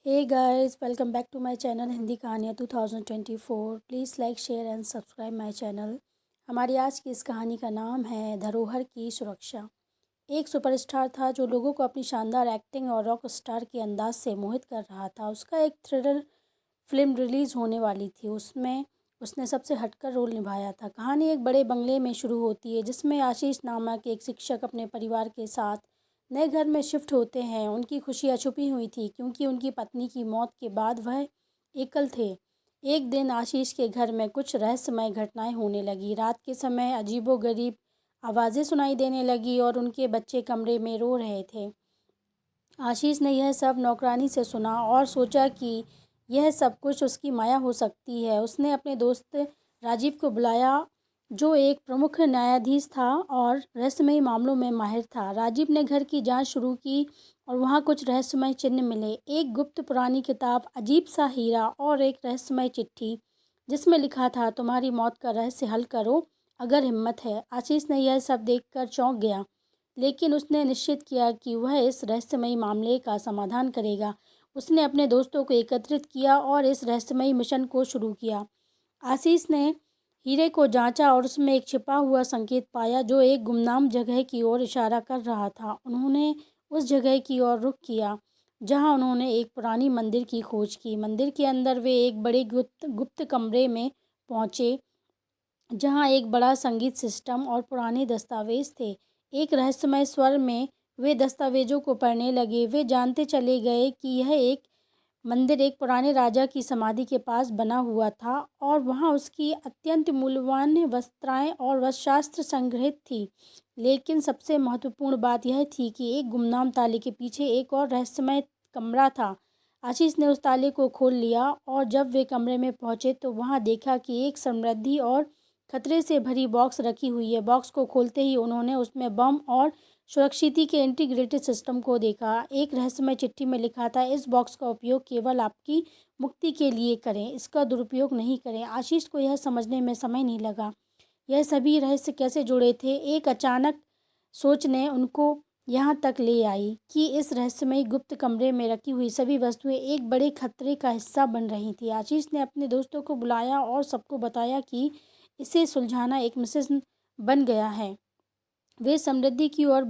Hey guys, welcome back to my channel Hindi कहानियाँ 2024। Please like share and subscribe my channel. हमारी आज की इस कहानी का नाम है धरोहर की सुरक्षा। एक सुपरस्टार था जो लोगों को अपनी शानदार एक्टिंग और रॉक स्टार के अंदाज से मोहित कर रहा था। उसका एक थ्रिलर फिल्म रिलीज़ होने वाली थी। उसमें उसने सबसे हटकर रोल निभाया था। कहानी एक बड़े बंगले में शुरू होती है जिसमें आशीष नामक एक शिक्षक अपने परिवार के साथ नए घर में शिफ्ट होते हैं। उनकी खुशियाँ छुपी हुई थी क्योंकि उनकी पत्नी की मौत के बाद वह एकल थे। एक दिन आशीष के घर में कुछ रहस्यमय घटनाएं होने लगी। रात के समय अजीबोगरीब आवाज़ें सुनाई देने लगी और उनके बच्चे कमरे में रो रहे थे। आशीष ने यह सब नौकरानी से सुना और सोचा कि यह सब कुछ उसकी माया हो सकती है। उसने अपने दोस्त राजीव को बुलाया जो एक प्रमुख न्यायाधीश था और रहस्यमय मामलों में माहिर था। राजीव ने घर की जांच शुरू की और वहां कुछ रहस्यमय चिन्ह मिले। एक गुप्त पुरानी किताब, अजीब सा हीरा और एक रहस्यमय चिट्ठी जिसमें लिखा था, तुम्हारी मौत का रहस्य हल करो अगर हिम्मत है। आशीष ने यह सब देखकर चौंक गया, लेकिन उसने निश्चित किया कि वह इस रहस्यमयी मामले का समाधान करेगा। उसने अपने दोस्तों को एकत्रित किया और इस रहस्यमयी मिशन को शुरू किया। आशीष ने हीरे को जांचा और उसमें एक छिपा हुआ संकेत पाया जो एक गुमनाम जगह की ओर इशारा कर रहा था। उन्होंने उस जगह की ओर रुख किया जहां उन्होंने एक पुरानी मंदिर की खोज की। मंदिर के अंदर वे एक बड़े गुप्त गुप्त कमरे में पहुंचे जहां एक बड़ा संगीत सिस्टम और पुराने दस्तावेज थे। एक रहस्यमय स्वर में वे दस्तावेजों को पढ़ने लगे। वे जानते चले गए कि यह एक मंदिर एक पुराने राजा की समाधि के पास बना हुआ था और वहां उसकी अत्यंत मूल्यवान वस्त्राएं और वस्त्रशास्त्र संग्रहित थी। लेकिन सबसे महत्वपूर्ण बात यह थी कि एक गुमनाम ताले के पीछे एक और रहस्यमय कमरा था। आशीष ने उस ताले को खोल लिया और जब वे कमरे में पहुंचे तो वहां देखा कि एक समृद्धि और खतरे से भरी बॉक्स रखी हुई है। बॉक्स को खोलते ही उन्होंने उसमें बम और सुरक्षित के इंटीग्रेटेड सिस्टम को देखा। एक रहस्यमय चिट्ठी में लिखा था, इस बॉक्स का उपयोग केवल आपकी मुक्ति के लिए करें, इसका दुरुपयोग नहीं करें। आशीष को यह समझने में समय नहीं लगा यह सभी रहस्य कैसे जुड़े थे। एक अचानक सोच ने उनको यहाँ तक ले आई कि इस रहस्यमय गुप्त कमरे में रखी हुई सभी वस्तुएं एक बड़े खतरे का हिस्सा बन रही थी। आशीष ने अपने दोस्तों को बुलाया और सबको बताया कि इसे सुलझाना एक मिशन बन गया है। वे समृद्धि की ओर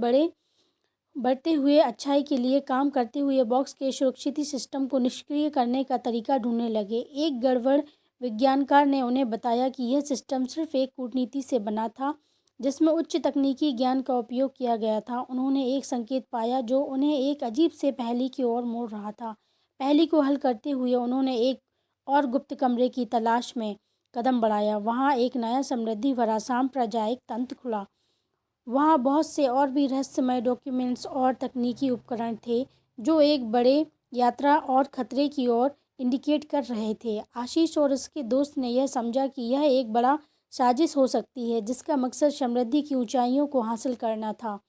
बढ़ते हुए अच्छाई के लिए काम करते हुए बॉक्स के सुरक्षित सिस्टम को निष्क्रिय करने का तरीका ढूंढने लगे। एक गड़बड़ विज्ञानकार ने उन्हें बताया कि यह सिस्टम सिर्फ एक कूटनीति से बना था जिसमें उच्च तकनीकी ज्ञान का उपयोग किया गया था। उन्होंने एक संकेत पाया जो उन्हें एक अजीब से पहेली की ओर मोड़ रहा था। पहेली को हल करते हुए उन्होंने एक और गुप्त कमरे की तलाश में कदम बढ़ाया। वहाँ एक नया समृद्धि भरा साम्प्रदायिक तंत्र खुला। वहाँ बहुत से और भी रहस्यमय डॉक्यूमेंट्स और तकनीकी उपकरण थे जो एक बड़े यात्रा और खतरे की ओर इंडिकेट कर रहे थे। आशीष और उसके दोस्त ने यह समझा कि यह एक बड़ा साजिश हो सकती है जिसका मकसद समृद्धि की ऊंचाइयों को हासिल करना था।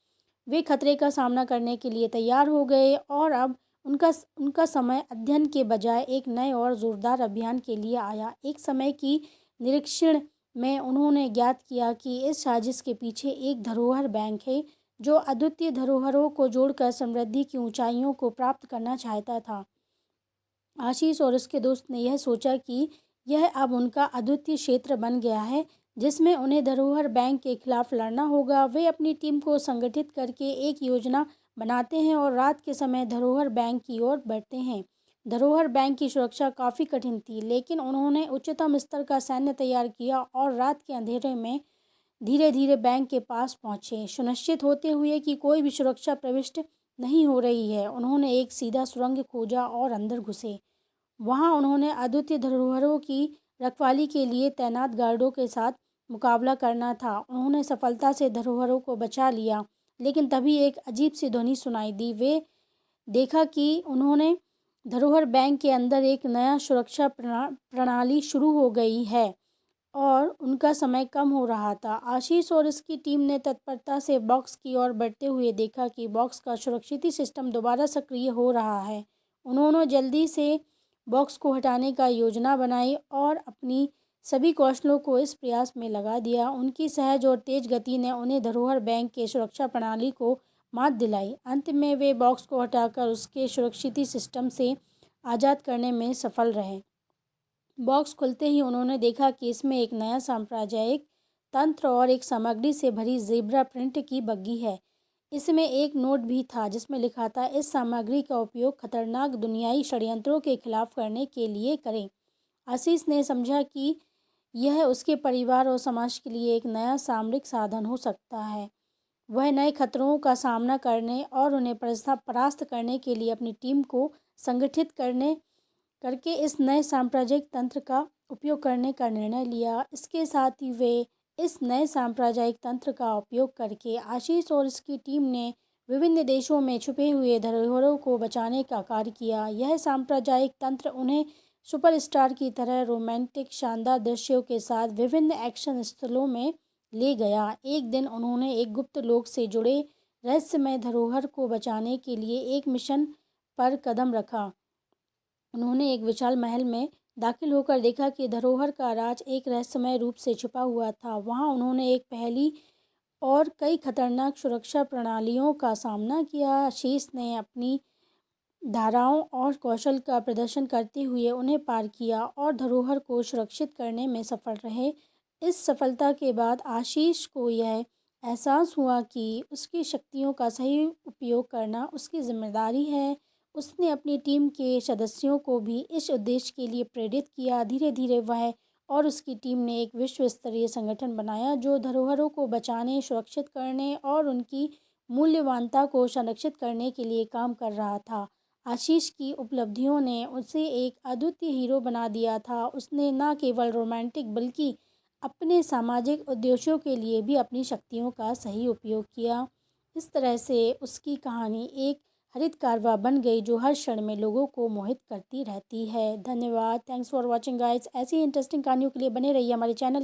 वे खतरे का सामना करने के लिए तैयार हो गए और अब उनका उनका समय अध्ययन के बजाय एक नए और ज़ोरदार अभियान के लिए आया। एक समय की निरीक्षण में उन्होंने ज्ञात किया कि इस साजिश के पीछे एक धरोहर बैंक है जो अद्वितीय धरोहरों को जोड़कर समृद्धि की ऊंचाइयों को प्राप्त करना चाहता था। आशीष और उसके दोस्त ने यह सोचा कि यह अब उनका अद्वितीय क्षेत्र बन गया है जिसमें उन्हें धरोहर बैंक के खिलाफ लड़ना होगा। वे अपनी टीम को संगठित करके एक योजना बनाते हैं और रात के समय धरोहर बैंक की ओर बढ़ते हैं। धरोहर बैंक की सुरक्षा काफ़ी कठिन थी, लेकिन उन्होंने उच्चतम स्तर का सैन्य तैयार किया और रात के अंधेरे में धीरे धीरे बैंक के पास पहुंचे। सुनिश्चित होते हुए कि कोई भी सुरक्षा प्रविष्ट नहीं हो रही है, उन्होंने एक सीधा सुरंग खोजा और अंदर घुसे। वहां उन्होंने अद्वितीय धरोहरों की रखवाली के लिए तैनात गार्डों के साथ मुकाबला करना था। उन्होंने सफलता से धरोहरों को बचा लिया, लेकिन तभी एक अजीब सी ध्वनि सुनाई दी। वे देखा कि उन्होंने धरोहर बैंक के अंदर एक नया सुरक्षा प्रणाली शुरू हो गई है और उनका समय कम हो रहा था। आशीष और इसकी टीम ने तत्परता से बॉक्स की ओर बढ़ते हुए देखा कि बॉक्स का सुरक्षित सिस्टम दोबारा सक्रिय हो रहा है। उन्होंने जल्दी से बॉक्स को हटाने का योजना बनाई और अपनी सभी कौशलों को इस प्रयास में लगा दिया। उनकी सहज और तेज गति ने उन्हें धरोहर बैंक के सुरक्षा प्रणाली को मात दिलाई। अंत में वे बॉक्स को हटाकर उसके सुरक्षित सिस्टम से आज़ाद करने में सफल रहे। बॉक्स खुलते ही उन्होंने देखा कि इसमें एक नया सांप्रदायिक तंत्र और एक सामग्री से भरी ज़ेब्रा प्रिंट की बग्घी है। इसमें एक नोट भी था जिसमें लिखा था, इस सामग्री का उपयोग खतरनाक दुनियाई षड्यंत्रों के खिलाफ करने के लिए करें। आशीष ने समझा कि यह उसके परिवार और समाज के लिए एक नया सामरिक साधन हो सकता है। वह नए खतरों का सामना करने और उन्हें परास्त करने के लिए अपनी टीम को संगठित करके इस नए साम्राज्यिक तंत्र का उपयोग करने का निर्णय लिया। इसके साथ ही वे इस नए साम्राज्यिक तंत्र का उपयोग करके आशीष और इसकी टीम ने विभिन्न देशों में छुपे हुए धरोहरों को बचाने का कार्य किया। यह साम्राज्यिक तंत्र उन्हें सुपरस्टार की तरह रोमांटिक शानदार दृश्यों के साथ विभिन्न एक्शन स्थलों में ले गया। एक दिन उन्होंने एक गुप्त लोक से जुड़े रहस्यमय धरोहर को बचाने के लिए एक मिशन पर कदम रखा। उन्होंने एक विशाल महल में दाखिल होकर देखा कि धरोहर का राज एक रहस्यमय रूप से छुपा हुआ था। वहां उन्होंने एक पहेली और कई खतरनाक सुरक्षा प्रणालियों का सामना किया। आशीष ने अपनी धाराओं और कौशल का प्रदर्शन करते हुए उन्हें पार किया और धरोहर को सुरक्षित करने में सफल रहे। इस सफलता के बाद आशीष को यह एहसास हुआ कि उसकी शक्तियों का सही उपयोग करना उसकी जिम्मेदारी है। उसने अपनी टीम के सदस्यों को भी इस उद्देश्य के लिए प्रेरित किया। धीरे धीरे वह और उसकी टीम ने एक विश्व स्तरीय संगठन बनाया जो धरोहरों को बचाने, सुरक्षित करने और उनकी मूल्यवानता को संरक्षित करने के लिए काम कर रहा था। आशीष की उपलब्धियों ने उसे एक अद्वितीय हीरो बना दिया था। उसने न केवल रोमांटिक बल्कि अपने सामाजिक उद्देश्यों के लिए भी अपनी शक्तियों का सही उपयोग किया। इस तरह से उसकी कहानी एक हरित कारवा बन गई जो हर क्षण में लोगों को मोहित करती रहती है। धन्यवाद। Thanks for watching guys. ऐसी इंटरेस्टिंग कहानियों के लिए बने रहिए हमारे चैनल।